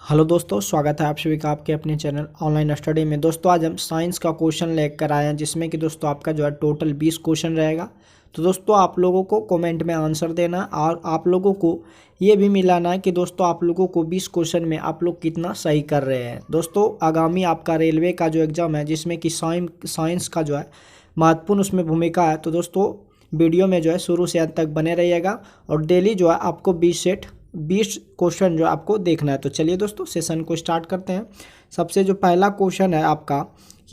Hello दोस्तों, स्वागत है आप सभी का आपके अपने चैनल ऑनलाइन स्टडी में। दोस्तों आज हम साइंस का क्वेश्चन लेकर आए हैं जिसमें कि दोस्तों आपका जो है टोटल 20 क्वेश्चन रहेगा। तो दोस्तों आप लोगों को कमेंट में आंसर देना और आप लोगों को ये भी मिलाना है कि दोस्तों आप लोगों को 20 क्वेश्चन में आप लोग कितना सही कर रहे हैं। दोस्तों आगामी आपका रेलवे का जो एग्ज़ाम है जिसमें कि साइंस का जो है महत्वपूर्ण उसमें भूमिका है। तो दोस्तों वीडियो में जो है शुरू से अंत तक बने रहिएगा और डेली जो है आपको 20 क्वेश्चन जो आपको देखना है। तो चलिए दोस्तों सेशन को स्टार्ट करते हैं। सबसे जो पहला क्वेश्चन है आपका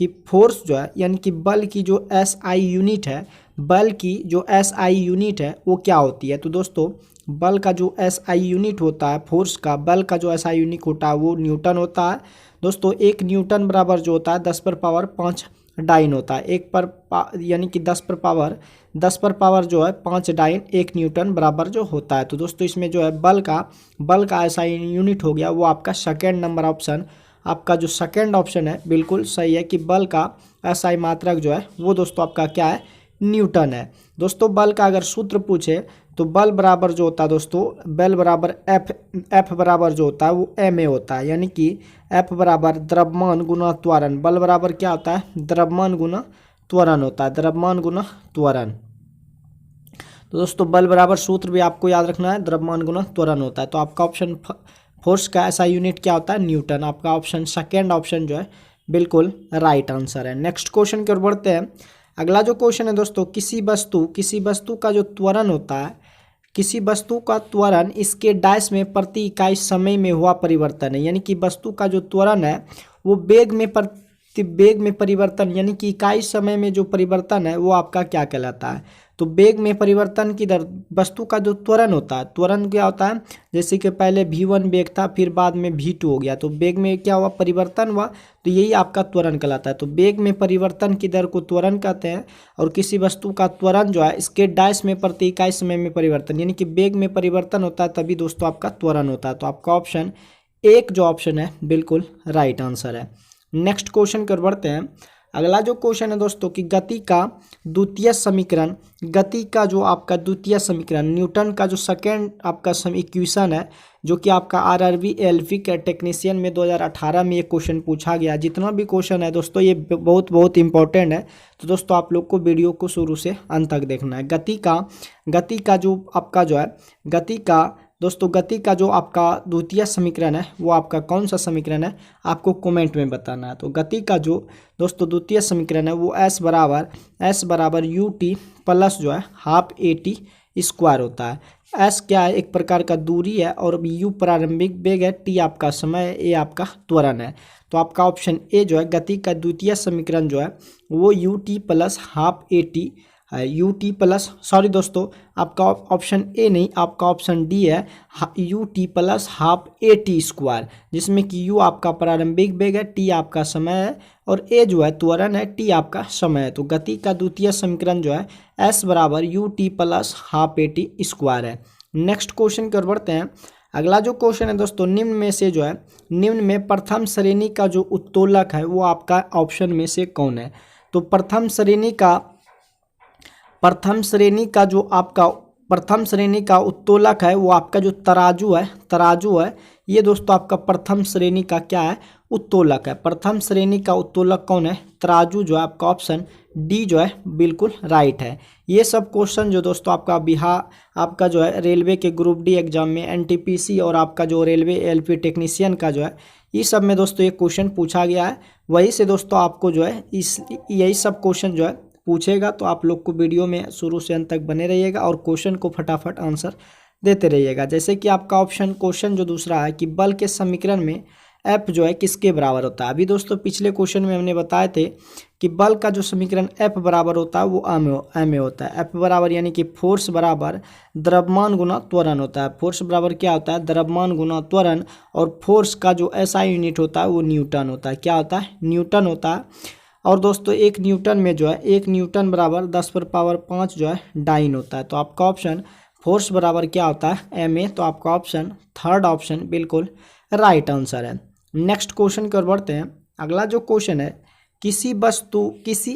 कि फोर्स जो है यानी कि बल की जो एसआई यूनिट है, बल की जो एसआई यूनिट है वो क्या होती है। तो दोस्तों बल का जो एसआई यूनिट होता है, फोर्स का बल का जो एसआई यूनिट होता है वो न्यूटन होता है। दोस्तों 1 न्यूटन बराबर जो होता है 10⁻5 डाइन होता है। यानी कि 10 पर पावर जो है 5 डाइन 1 न्यूटन बराबर जो होता है। तो दोस्तों इसमें जो है बल का ऐसा यूनिट हो गया वो आपका सेकेंड नंबर ऑप्शन, आपका जो सेकेंड ऑप्शन है बिल्कुल सही है कि बल का ऐसा मात्रक जो है वो दोस्तों आपका क्या है, न्यूटन है। दोस्तों बल का अगर सूत्र पूछे तो बल बराबर जो होता है दोस्तों, बल बराबर एफ बराबर जो होता है वो एम ए होता है। यानी कि एफ बराबर द्रव्यमान गुना त्वरण, बल बराबर क्या होता है, द्रव्यमान गुना त्वरण होता है, द्रव्यमान गुना त्वरण। तो दोस्तों बल बराबर सूत्र भी आपको याद रखना है, द्रव्यमान गुना त्वरण होता है। तो आपका ऑप्शन फोर्स का ऐसा यूनिट क्या होता है, न्यूटन। आपका ऑप्शन सेकेंड ऑप्शन जो है बिल्कुल राइट आंसर है। नेक्स्ट क्वेश्चन की ओर बढ़ते हैं। अगला जो क्वेश्चन है दोस्तों, किसी वस्तु का जो त्वरण होता है, किसी वस्तु का त्वरण इसके डैश में प्रति इकाई समय में हुआ परिवर्तन है। यानी कि वस्तु का जो त्वरण है वो वेग में परिवर्तन यानी कि इकाई समय में जो परिवर्तन है वो आपका क्या कहलाता है। तो वेग में परिवर्तन की दर, वस्तु का जो त्वरण होता है, त्वरण क्या होता है, जैसे कि पहले v1 वेग था फिर बाद में v2 हो गया, तो वेग में क्या हुआ, परिवर्तन हुआ, तो यही आपका त्वरण कहलाता है। तो वेग में परिवर्तन की दर को त्वरण कहते हैं। और किसी वस्तु का त्वरण जो है इसके डैश में प्रति इकाई समय में परिवर्तन, यानी कि वेग में परिवर्तन होता है तभी दोस्तों आपका त्वरण होता है। तो आपका ऑप्शन एक जो ऑप्शन है बिल्कुल राइट आंसर है। नेक्स्ट क्वेश्चन कर बढ़ते हैं। अगला जो क्वेश्चन है दोस्तों कि गति का द्वितीय समीकरण, गति का जो आपका द्वितीय समीकरण, न्यूटन का जो सेकेंड आपका इक्वेशन है, जो कि आपका आरआरबी एलपी के टेक्नीशियन में 2018 में ये क्वेश्चन पूछा गया। जितना भी क्वेश्चन है दोस्तों ये बहुत इंपॉर्टेंट है। तो दोस्तों आप लोग को वीडियो को शुरू से अंत तक देखना है। गति का जो आपका जो है गति का जो आपका द्वितीय समीकरण है वो आपका कौन सा समीकरण है, आपको कमेंट में बताना है। तो गति का जो दोस्तों द्वितीय समीकरण है वो एस बराबर यू टी प्लस जो है हाफ ए टी स्क्वायर होता है। एस क्या है, एक प्रकार का दूरी है, और यू प्रारंभिक वेग है, टी आपका समय है, ए आपका त्वरण है। तो आपका ऑप्शन ए जो है गति का द्वितीय समीकरण जो है वो U T plus half A T U T plus, sorry दोस्तों आपका ऑप्शन ए नहीं, आपका ऑप्शन डी है U T plus half A T square, जिसमें कि यू आपका प्रारंभिक वेग है, टी आपका समय है, और ए जो है त्वरण है, टी आपका समय है। तो गति का द्वितीय समीकरण जो है एस बराबर U T plus half A T square है। नेक्स्ट क्वेश्चन की ओर बढ़ते हैं। अगला जो क्वेश्चन है दोस्तों, निम्न में प्रथम श्रेणी का जो उत्तोलक है वो आपका ऑप्शन में से कौन है। तो प्रथम श्रेणी का उत्तोलक है वो आपका जो तराजू है, ये दोस्तों आपका प्रथम श्रेणी का क्या है, उत्तोलक है। प्रथम श्रेणी का उत्तोलक कौन है, तराजू जो है। आपका ऑप्शन डी जो है बिल्कुल राइट है। ये सब क्वेश्चन जो दोस्तों आपका जो है रेलवे के ग्रुप डी एग्जाम में, एनटीपीसी और आपका जो रेलवे एलपी टेक्नीशियन का जो है, ये सब में दोस्तों ये क्वेश्चन पूछा गया है। वही से दोस्तों आपको जो है यही सब क्वेश्चन जो है पूछेगा। तो आप लोग को वीडियो में शुरू से अंत तक बने रहिएगा और क्वेश्चन को फटाफट आंसर देते रहिएगा। जैसे कि आपका क्वेश्चन जो दूसरा है कि बल के समीकरण में एफ जो है किसके बराबर होता है। अभी दोस्तों पिछले क्वेश्चन में हमने बताए थे कि बल का जो समीकरण एफ बराबर होता है वो एम ए होता है। एफ बराबर यानी कि फोर्स बराबर द्रव्यमान गुना त्वरण होता है। फोर्स बराबर क्या होता है, द्रव्यमान गुना त्वरण, और फोर्स का जो एसआई यूनिट होता है वो न्यूटन होता है। क्या होता है, न्यूटन होता है। और दोस्तों 1 न्यूटन में जो है 1 न्यूटन बराबर 10⁻5 जो है डाइन होता है। तो आपका ऑप्शन फोर्स बराबर क्या होता है, एम ए। तो आपका ऑप्शन थर्ड ऑप्शन बिल्कुल राइट आंसर है। नेक्स्ट क्वेश्चन की ओर बढ़ते हैं। अगला जो क्वेश्चन है, किसी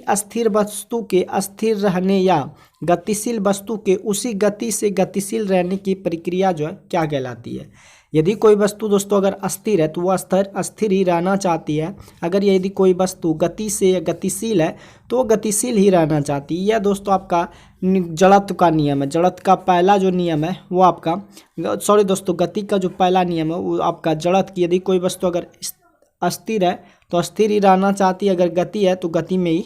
अस्थिर वस्तु के अस्थिर रहने या गतिशील वस्तु के उसी गति से गतिशील रहने की प्रक्रिया जो है क्या कहलाती है। यदि कोई वस्तु दोस्तों अगर अस्थिर है तो वो अस्थिर ही रहना चाहती है। अगर यदि कोई वस्तु गति से या गतिशील है तो वो गतिशील ही रहना चाहती है। यह दोस्तों आपका जड़त्व का नियम है। जड़त्व का पहला जो नियम है वो आपका गति का जो पहला नियम है वो आपका जड़त्व की, यदि कोई वस्तु अगर अस्थिर है तो अस्थिर ही रहना चाहती है, अगर गति है तो गति में ही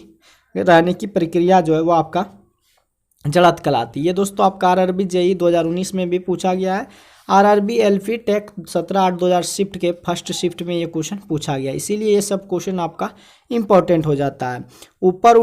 रहने की प्रक्रिया जो है वो आपका जड़त्व कहलाती है। ये दोस्तों आपका आरआरबी जेईई 2019 में भी पूछा गया है। आरआरबी एलपी टेक 17/8/2000 शिफ्ट के फर्स्ट शिफ्ट में ये क्वेश्चन पूछा गया, इसीलिए ये सब क्वेश्चन आपका इंपॉर्टेंट हो जाता है। ऊपर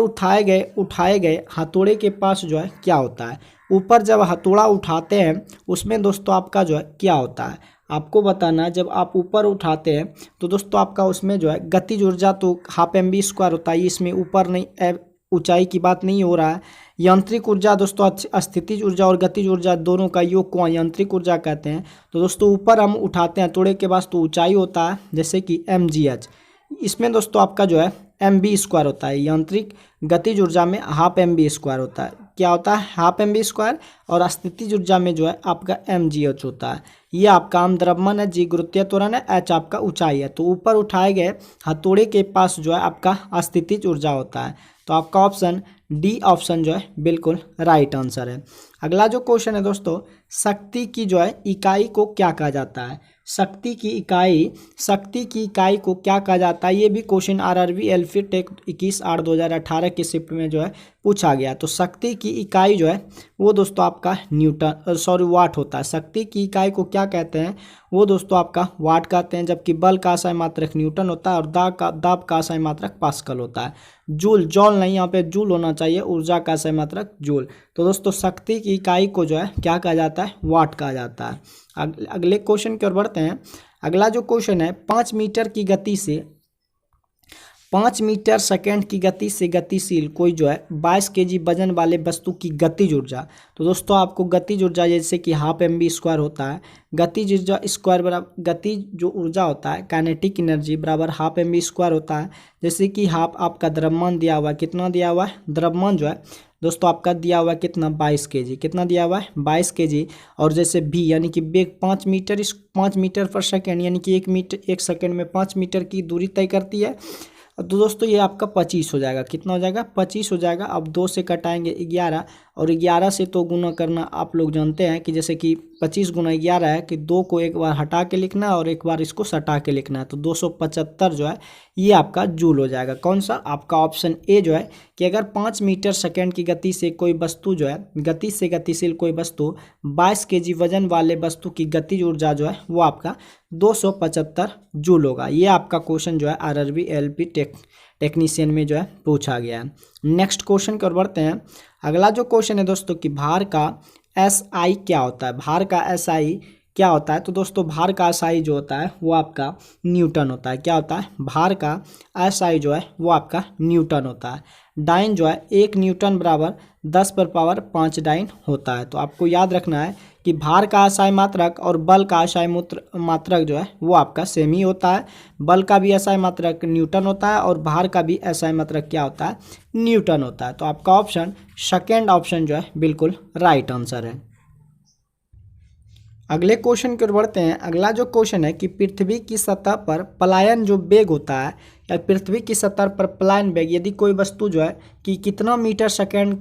उठाए गए हथौड़े के पास जो है क्या होता है। ऊपर जब हथौड़ा उठाते हैं उसमें दोस्तों आपका जो है क्या होता है, आपको बताना है। जब आप ऊपर उठाते हैं तो दोस्तों आपका उसमें जो है गतिज ऊर्जा तो हाफ mv² होता है, इसमें ऊपर नहीं ऊंचाई की बात नहीं हो रहा है। यांत्रिक ऊर्जा दोस्तों स्थितिज ऊर्जा और गतिज ऊर्जा दोनों का योग को यांत्रिक ऊर्जा कहते हैं। तो दोस्तों ऊपर हम उठाते हैं हथौड़े के पास तो ऊंचाई होता है जैसे कि mgh, इसमें दोस्तों आपका जो है mv² होता है। यांत्रिक गतिज ऊर्जा में हाफ mv² होता है, क्या होता है हाफ mv², और स्थितिज ऊर्जा में जो है आपका mgh होता है। ये आपका आम द्रव्यमान है, जी गुरुत्वीय त्वरण है, h आपका ऊंचाई है। तो ऊपर उठाए गए हथौड़े के पास जो है आपका स्थितिज ऊर्जा होता है। तो आपका ऑप्शन डी ऑप्शन जो है बिल्कुल राइट आंसर है। अगला जो क्वेश्चन है दोस्तों, शक्ति की जो है इकाई को क्या कहा जाता है। शक्ति की इकाई को क्या कहा जाता है, ये भी क्वेश्चन आरआरबी एलपी टेक 21/8/2018 के शिफ्ट में जो है पूछा गया। तो शक्ति की इकाई जो है वो दोस्तों आपका वाट होता है। शक्ति की इकाई को क्या कहते हैं, वो दोस्तों आपका वाट कहते हैं, जबकि बल का आशय मात्रक न्यूटन होता है और दाब का आशय मात्रक पास्कल होता है। जॉल नहीं, यहाँ पे जूल होना चाहिए, ऊर्जा का आशय मात्रक जूल। तो दोस्तों शक्ति की इकाई को जो है क्या कहा जाता है, वाट कहा जाता है। अगले क्वेश्चन की ओर बढ़ते हैं। अगला जो क्वेश्चन है, 5 मीटर सेकंड की गति से गतिशील कोई जो है 22 kg वजन वाले वस्तु की गतिज ऊर्जा। तो दोस्तों आपको गतिज ऊर्जा जैसे कि हाफ mv² होता है, गतिज ऊर्जा स्क्वायर बराबर गतिज जो ऊर्जा होता है काइनेटिक एनर्जी बराबर हाफ mv² होता है। जैसे कि हाफ आपका द्रव्यमान दिया हुआ है, कितना दिया हुआ है द्रव्यमान जो है दोस्तों आपका दिया हुआ है कितना 22 kg, कितना दिया हुआ है 22 kg। और जैसे भी यानी कि वेग 5 मीटर पर सेकेंड, यानी कि 1 सेकेंड में 5 मीटर की दूरी तय करती है। तो दोस्तों ये आपका 25 हो जाएगा, कितना हो जाएगा 25 हो जाएगा। अब 2 से कटाएंगे 11, और 11 से तो गुना करना आप लोग जानते हैं कि जैसे कि 25 × 11 है कि 2 को एक बार हटा के लिखना है और एक बार इसको सटा के लिखना है। तो 275 जो है ये आपका जूल हो जाएगा। कौन सा, आपका ऑप्शन ए जो है कि अगर 5 मीटर सेकेंड की गति से कोई वस्तु जो है गति से गतिशील कोई वस्तु 22 kg वजन वाले वस्तु की गतिज ऊर्जा जो है वो आपका 275 जूल होगा। ये आपका क्वेश्चन जो है आरआरबी एलपी टेक्नीशियन में जो है पूछा गया है। नेक्स्ट क्वेश्चन की ओर बढ़ते हैं। अगला जो क्वेश्चन है दोस्तों कि भार का SI क्या होता है। भार का SI क्या होता है, तो दोस्तों भार का SI जो होता है वो आपका न्यूटन होता है। क्या होता है, भार का SI जो है वो आपका न्यूटन होता है। डाइन जो है 1 न्यूटन बराबर 10⁵ डाइन होता है। तो आपको याद रखना है कि भार का SI मात्रक और बल का SI मात्रक जो है वो आपका सेम ही होता है। बल का भी SI मात्रक न्यूटन होता है और भार का भी SI मात्रक क्या होता है, न्यूटन होता है। तो आपका ऑप्शन सेकेंड ऑप्शन जो है बिल्कुल राइट आंसर है। अगले क्वेश्चन की ओर बढ़ते हैं। अगला जो क्वेश्चन है कि पृथ्वी की सतह पर पलायन जो वेग होता है, या पृथ्वी की सतह पर पलायन वेग, यदि कोई वस्तु जो है कि कितना मीटर सेकेंड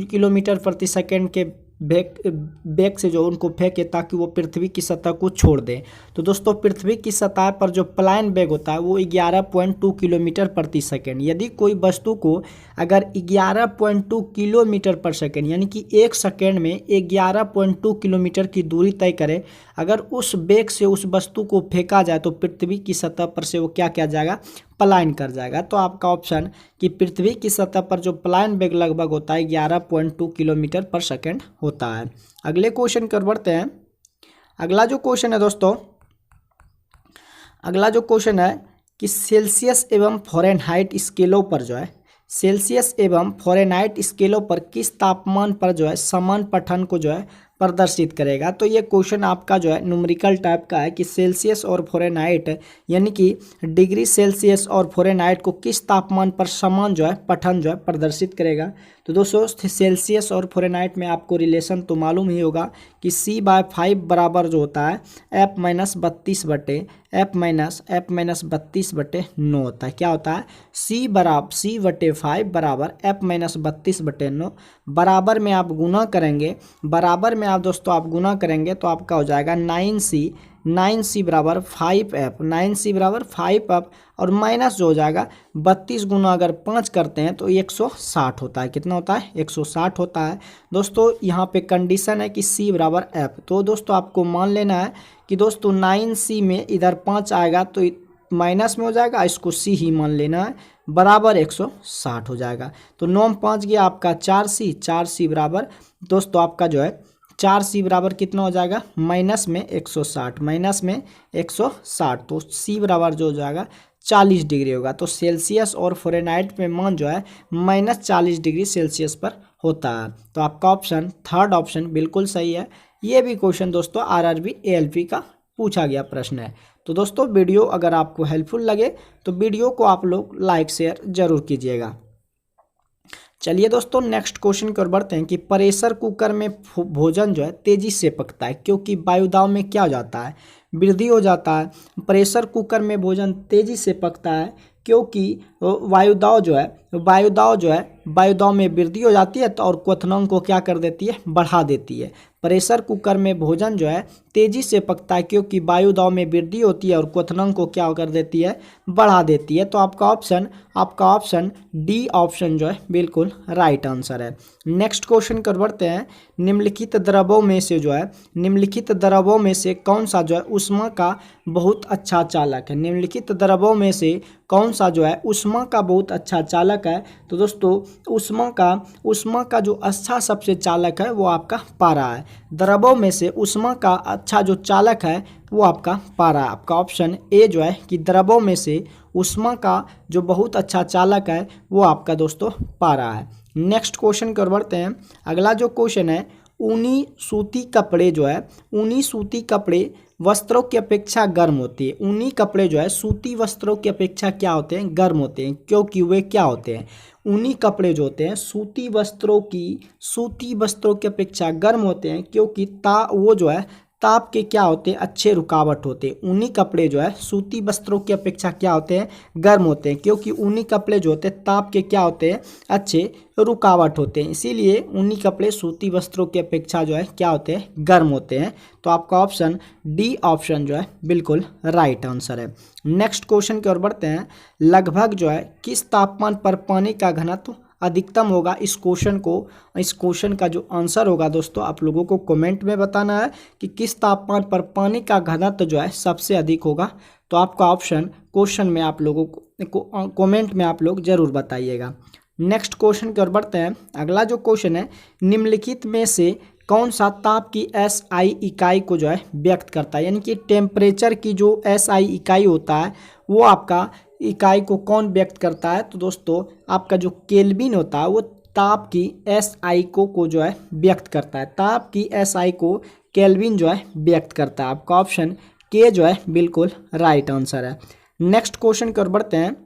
किलोमीटर प्रति सेकेंड के बेग से जो उनको फेंके ताकि वो पृथ्वी की सतह को छोड़ दे। तो दोस्तों पृथ्वी की सतह पर जो पलायन वेग होता है वो 11.2 किलोमीटर प्रति सेकेंड। यदि कोई वस्तु को अगर 11.2 किलोमीटर पर सेकेंड यानी कि 1 सेकेंड में 11.2 किलोमीटर की दूरी तय करे, अगर उस वेग से उस वस्तु को फेंका जाए तो पृथ्वी की सतह पर से वो क्या किया जाएगा, पलायन कर जाएगा। तो आपका ऑप्शन कि पृथ्वी की सतह पर जो पलायन वेग लगभग होता है 11.2 किलोमीटर पर सेकेंड होता है। अगले क्वेश्चन की ओर बढ़ते हैं। अगला जो क्वेश्चन है दोस्तों, अगला जो क्वेश्चन है कि सेल्सियस एवं फ़ारेनहाइट स्केलों पर जो है सेल्सियस एवं फ़ारेनहाइट स्केलों पर किस तापमान पर जो है समान पठन को जो है प्रदर्शित करेगा। तो ये क्वेश्चन आपका जो है न्यूमेरिकल टाइप का है कि सेल्सियस और फ़ारेनहाइट यानी कि डिग्री सेल्सियस और फ़ारेनहाइट को किस तापमान पर समान जो है पठन जो है प्रदर्शित करेगा। तो दोस्तों सेल्सियस और फ़ारेनहाइट में आपको रिलेशन तो मालूम ही होगा कि C/5 बराबर जो होता है F माइनस 32/9 होता है। क्या होता है C/5 बराबर F-32/9। बराबर में आप गुना करेंगे, बराबर में आप दोस्तों आप गुना करेंगे तो आपका हो जाएगा 9C बराबर 5F, 9C बराबर 5F और माइनस जो हो जाएगा 32 गुना अगर 5 करते हैं तो 160 होता है। कितना होता है 160 होता है। दोस्तों यहाँ पे कंडीशन है कि C बराबर F। तो दोस्तों आपको मान लेना है कि दोस्तों 9C में इधर 5 आएगा तो माइनस में हो जाएगा, इसको C ही मान लेना है, बराबर 160 हो जाएगा। तो 9 में 5 गया आपका 4C बराबर दोस्तों आपका जो है 4C बराबर कितना हो जाएगा माइनस में 160 तो C बराबर जो हो जाएगा 40 डिग्री होगा। तो सेल्सियस और फ़ारेनहाइट में मान जो है -40 डिग्री सेल्सियस पर होता है। तो आपका ऑप्शन थर्ड ऑप्शन बिल्कुल सही है। ये भी क्वेश्चन दोस्तों RRB ALP का पूछा गया प्रश्न है। तो दोस्तों वीडियो अगर आपको हेल्पफुल लगे तो वीडियो को आप लोग लाइक शेयर जरूर कीजिएगा। चलिए दोस्तों नेक्स्ट क्वेश्चन की ओर बढ़ते हैं कि प्रेशर कुकर में भोजन जो है तेजी से पकता है क्योंकि वायुदाब में क्या हो जाता है वृद्धि हो जाता है। प्रेशर कुकर में भोजन तेजी से पकता है क्योंकि वायुदाब में वृद्धि हो जाती है तो और क्वथनांक को क्या कर देती है बढ़ा देती है। प्रेशर कुकर में भोजन जो है तेजी से पकता है क्योंकि वायुदाब में वृद्धि होती है और क्वथनांक को क्या कर देती है बढ़ा देती है। तो आपका ऑप्शन डी ऑप्शन जो है बिल्कुल राइट आंसर है। नेक्स्ट क्वेश्चन कर बढ़ते हैं। निम्नलिखित द्रवों में से कौन सा जो है ऊष्मा का बहुत अच्छा चालक है। निम्नलिखित द्रवों में से कौन सा जो है ऊष्मा का बहुत अच्छा चालक है। तो दोस्तों ऊष्मा का जो अच्छा सबसे चालक है वो आपका पारा है। द्रवों में से ऊष्मा का अच्छा जो चालक है वो आपका पारा। आपका ऑप्शन ए जो है कि द्रवों में से ऊष्मा का जो बहुत अच्छा चालक है वो आपका दोस्तों पारा है। नेक्स्ट क्वेश्चन कर बढ़ते हैं। अगला जो क्वेश्चन है ऊनी सूती कपड़े वस्त्रों की अपेक्षा गर्म होती है। ऊनी कपड़े जो है सूती वस्त्रों की अपेक्षा क्या होते हैं गर्म होते हैं क्योंकि वे क्या होते हैं ऊनी कपड़े जो होते हैं सूती वस्त्रों की अपेक्षा गर्म होते हैं क्योंकि वो जो है ताप के क्या होते हैं अच्छे रुकावट होते हैं। ऊनी कपड़े जो है सूती वस्त्रों की अपेक्षा क्या होते हैं गर्म होते हैं क्योंकि ऊनी कपड़े जो होते हैं ताप के क्या होते हैं अच्छे रुकावट होते हैं। इसीलिए ऊनी कपड़े सूती वस्त्रों की अपेक्षा जो है क्या होते हैं गर्म होते हैं। तो आपका ऑप्शन डी ऑप्शन जो है बिल्कुल राइट आंसर है। नेक्स्ट क्वेश्चन की ओर बढ़ते हैं। लगभग जो है किस तापमान पर पानी का घनत्व अधिकतम होगा। इस क्वेश्चन का जो आंसर होगा दोस्तों आप लोगों को कमेंट में बताना है कि किस तापमान पर पानी का घनत्व जो है सबसे अधिक होगा। तो आपका ऑप्शन क्वेश्चन में आप लोगों को कमेंट में आप लोग जरूर बताइएगा। नेक्स्ट क्वेश्चन की ओर बढ़ते हैं। अगला जो क्वेश्चन है निम्नलिखित में से कौन सा ताप की SI इकाई को जो है व्यक्त करता है। यानी कि टेम्परेचर की जो SI इकाई होता है वो आपका इकाई को कौन व्यक्त करता है। तो दोस्तों आपका जो केल्विन होता है वो ताप की SI को जो है व्यक्त करता है। ताप की SI को केल्विन जो है व्यक्त करता है। आपका ऑप्शन के जो है बिल्कुल राइट आंसर है। नेक्स्ट क्वेश्चन की ओर बढ़ते हैं।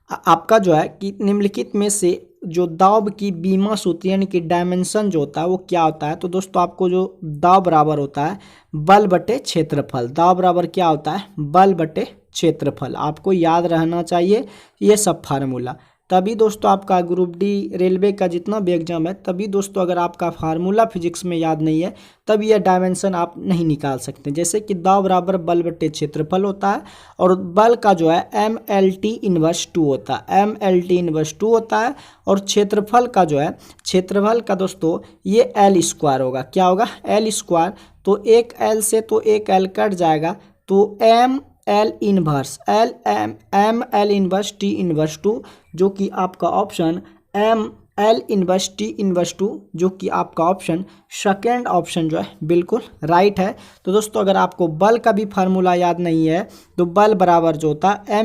आपका जो है कि निम्नलिखित में से जो दाब की बीमा सूत्र यानी कि डायमेंशन जो होता है वो क्या होता है। तो दोस्तों आपको जो दाब बराबर होता है बल बटे क्षेत्रफल। दाब बराबर क्या होता है बल बटे क्षेत्रफल। आपको याद रहना चाहिए ये सब फार्मूला। तभी दोस्तों आपका ग्रुप डी रेलवे का जितना भी एग्जाम है तभी दोस्तों अगर आपका फार्मूला फिजिक्स में याद नहीं है तब ये डायमेंशन आप नहीं निकाल सकते। जैसे कि दाब बराबर बल बटे क्षेत्रफल होता है और बल का जो है MLT इनवर्स 2 होता है। MLT इनवर्स 2 होता है और क्षेत्रफल का जो है क्षेत्रफल का दोस्तों ये L स्क्वायर होगा। क्या होगा L स्क्वायर। तो एक L से तो एक L कट जाएगा तो ML inverse ML inverse T inverse 2 जो कि आपका option ML inverse T inverse 2 जो कि आपका ऑप्शन सेकेंड ऑप्शन जो है बिल्कुल राइट है। तो दोस्तों अगर आपको बल का भी फार्मूला याद नहीं है तो बल बराबर जो होता है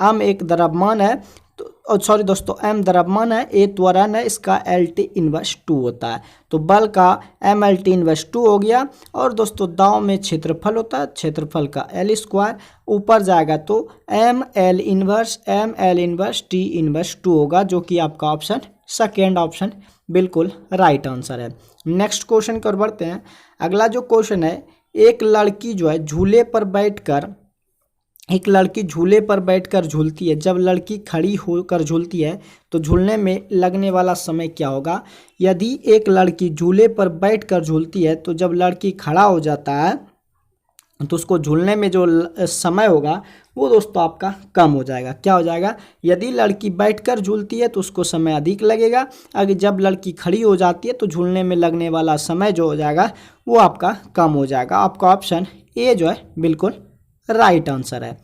M एक द्रव्यमान है सॉरी दोस्तों, m द्रव्यमान है, a त्वरण है, इसका LT इनवर्स 2 होता है। तो बल का MLT इनवर्स 2 हो गया। और दोस्तों दांव में क्षेत्रफल होता है, क्षेत्रफल का L स्क्वायर, ऊपर जाएगा तो ML इनवर्स T इनवर्स 2 होगा, जो कि आपका ऑप्शन सेकेंड ऑप्शन बिल्कुल राइट आंसर है। नेक्स्ट क्वेश्चन की ओर बढ़ते हैं। अगला जो क्वेश्चन है, एक लड़की झूले पर बैठकर झूलती है। जब लड़की खड़ी होकर झूलती है तो झूलने में लगने वाला समय क्या होगा? यदि एक लड़की झूले पर बैठकर झूलती है तो जब लड़की खड़ा हो जाता है तो उसको झूलने में जो समय होगा वो दोस्तों आपका कम हो जाएगा। क्या हो जाएगा? यदि लड़की बैठकर झूलती है तो उसको समय अधिक लगेगा, अगर जब लड़की खड़ी हो जाती है तो झूलने में लगने वाला समय जो हो जाएगा वो आपका कम हो जाएगा। आपका ऑप्शन ए जो है बिल्कुल राइट आंसर है।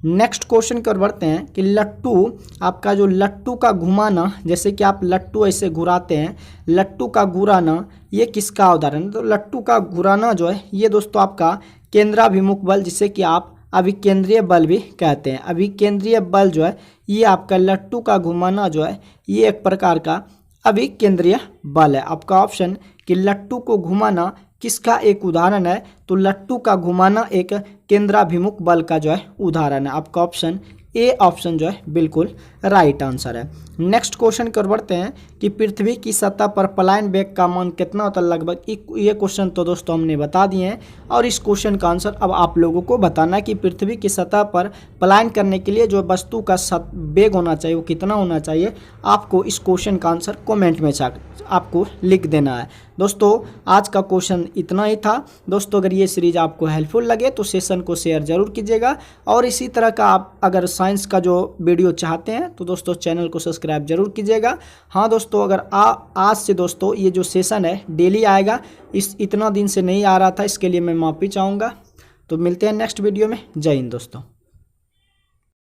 नेक्स्ट क्वेश्चन की ओर बढ़ते हैं कि लट्टू, आपका जो लट्टू का घुमाना, जैसे कि आप लट्टू ऐसे घुराते हैं, लट्टू का घुराना ये किसका उदाहरण है? तो लट्टू का घुराना जो है ये दोस्तों आपका केंद्राभिमुख बल, जिसे कि आप अभिकेंद्रीय बल भी कहते हैं। अभिकेंद्रीय बल जो है ये आपका लट्टू का घुमाना जो है ये एक प्रकार का अभिकेंद्रीय बल है। आपका ऑप्शन कि लट्टू को घुमाना किसका एक उदाहरण है? तो लट्टू का घुमाना एक केंद्राभिमुख बल का जो है उदाहरण है। आपका ऑप्शन ए ऑप्शन जो है बिल्कुल राइट आंसर है। नेक्स्ट क्वेश्चन की ओर बढ़ते हैं कि पृथ्वी की सतह पर पलायन वेग का मान कितना होता है लगभग? ये क्वेश्चन तो दोस्तों हमने बता दिए हैं, और इस क्वेश्चन का आंसर अब आप लोगों को बताना है कि पृथ्वी की सतह पर पलायन करने के लिए जो वस्तु का वेग होना चाहिए वो कितना होना चाहिए। आपको इस क्वेश्चन का आंसर कॉमेंट में आपको लिख देना है। दोस्तों आज का क्वेश्चन इतना ही था। दोस्तों अगर ये सीरीज आपको हेल्पफुल लगे तो सेशन को शेयर जरूर कीजिएगा, और इसी तरह का आप अगर साइंस का जो वीडियो चाहते हैं तो दोस्तों चैनल को सब्सक्राइब जरूर कीजिएगा। हाँ दोस्तों, अगर आज से दोस्तों ये जो सेशन है डेली आएगा, इतना दिन से नहीं आ रहा था, इसके लिए मैं माफ़ी चाहूँगा। तो मिलते हैं नेक्स्ट वीडियो में। जय हिंद दोस्तों।